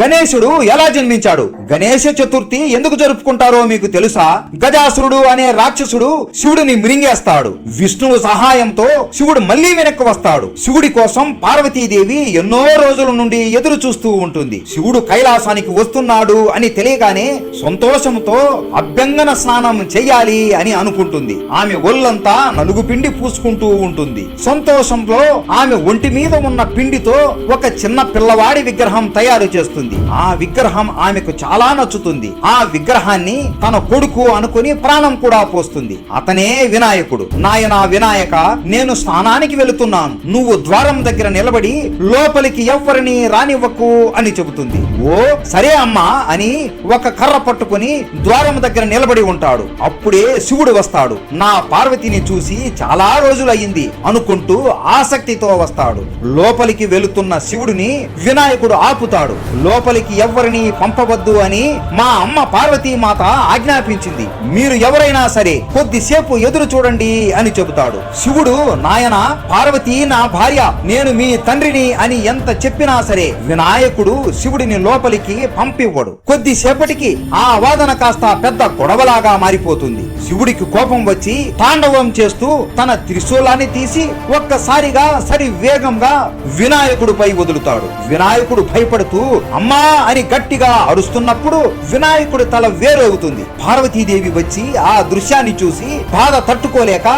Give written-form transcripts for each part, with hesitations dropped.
గణేశుడు ఎలా జన్మించాడు? గణేశ చతుర్థి ఎందుకు జరుపుకుంటారో మీకు తెలుసా? గజాసురుడు అనే రాక్షసుడు శివుడిని మృంగేస్తాడు. విష్ణువు సహాయంతో శివుడు మళ్లీ వెనక్కి వస్తాడు. శివుడి కోసం పార్వతీదేవి ఎన్నో రోజుల నుండి ఎదురు చూస్తూ ఉంటుంది. శివుడు కైలాసానికి వస్తున్నాడు అని తెలియగానే సంతోషంతో అభ్యంగన స్నానం చెయ్యాలి అని అనుకుంటుంది. ఆమె ఒళ్ళంతా నలుగు పిండి పూసుకుంటూ ఉంటుంది. సంతోషంలో ఆమె ఒంటి మీద ఉన్న పిండితో ఒక చిన్న పిల్లవాడి విగ్రహం తయారు చేస్తుంది. ఆ విగ్రహం ఆమెకు చాలా నచ్చుతుంది. ఆ విగ్రహాన్ని తన కొడుకు అనుకుని ప్రాణం కూడా పోస్తుంది. అతనే వినాయకుడు. నాయనా వినాయక, నేను స్నానానికి వెళుతున్నాను, నువ్వు ద్వారం దగ్గర నిలబడి లోపలికి ఎవ్వరిని రానివ్వకు అని చెబుతుంది. ఓ సరే అమ్మా అని ఒక కర్ర పట్టుకుని ద్వారం దగ్గర నిలబడి ఉంటాడు. అప్పుడే శివుడు వస్తాడు. నా పార్వతిని చూసి చాలా రోజులయ్యింది అనుకుంటూ ఆసక్తితో వస్తాడు. లోపలికి వెళుతున్న శివుడిని వినాయకుడు ఆపుతాడు. లోపలికి ఎవ్వరిని పంపవద్దు అని మా అమ్మ పార్వతీ మాత ఆజ్ఞాపించింది. మీరు ఎవరైనా సరే కొద్దిసేపు ఎదురు చూడండి అని చెబుతాడు. శివుడు, నాయన పార్వతి నా భార్య, నేను మీ తండ్రిని అని ఎంత చెప్పినా సరే వినాయకుడు శివుడిని లోపలికి పంపివ్వడు. కొద్దిసేపటికి ఆ వాదన కాస్త పెద్ద గొడవలాగా మారిపోతుంది. శివుడికి కోపం వచ్చి తాండవం చేస్తూ తన త్రిశూలాన్ని తీసి ఒక్కసారిగా సరి వేగంగా వినాయకుడిపై వదులుతాడు. వినాయకుడు భయపడుతూ అమ్మా అని గట్టిగా అరుస్తున్నప్పుడు వినాయకుడి తల వేరవుతుంది. పార్వతీదేవి వచ్చి ఆ దృశ్యాన్ని చూసి బాధ తట్టుకోలేక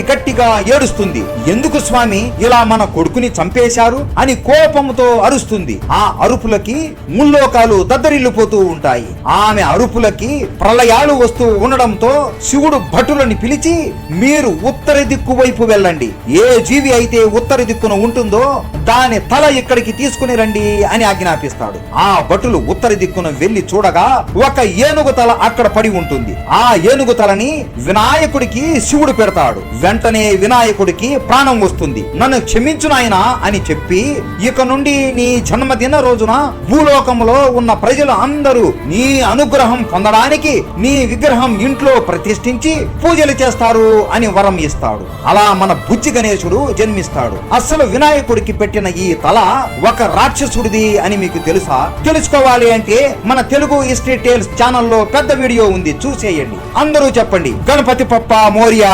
గట్టిగా ఏడుస్తుంది. ఎందుకు స్వామి ఇలా మన కొడుకుని చంపేశారు అని కోపంతో అరుస్తుంది. ఆ అరుపులకి ముల్లోకాలు దద్దరిల్లిపోతూ ఉంటాయి. ఆమె అరుపులకి ప్రళయాలు వస్తూ ఉండడంతో శివుడు భటులని పిలిచి, మీరు ఉత్తర దిక్కు వైపు వెళ్ళండి, ఏ జీవి అయితే ఉత్తర దిక్కున ఉంటుందో దాని తల ఇక్కడికి తీసుకుని రండి అని ఆజ్ఞాపిస్తాడు. ఆ భటులు ఉత్తర దిక్కున వెళ్లి చూడగా ఒక ఏనుగు తల అక్కడ పడి ఉంటుంది. ఆ ఏనుగు తలని వినాయకుడికి శివుడు పెడతాడు. వెంటనే వినాయకుడికి ప్రాణం వస్తుంది. నన్ను క్షమించు నాయనా అని చెప్పి, ఇక నుండి నీ జన్మదిన రోజున భూలోకంలో ఉన్న ప్రజలు అందరూ నీ అనుగ్రహం పొందడానికి నీ విగ్రహం ఇంట్లో ప్రతిష్ఠించి పూజలు చేస్తారు అని వరం ఇస్తాడు. అలా మన బుజ్జి గణేశుడు జన్మిస్తాడు. అసలు వినాయకుడికి పెట్టిన ఈ తల ఒక రాక్షసుడిది అని మీకు తెలుసా? తెలుసుకోవాలి అంటే మన తెలుగు హిస్టరీ టేల్స్ ఛానల్లో పెద్ద వీడియో ఉంది, చూసేయండి. అందరూ చెప్పండి, గణపతి బప్పా మోరియా.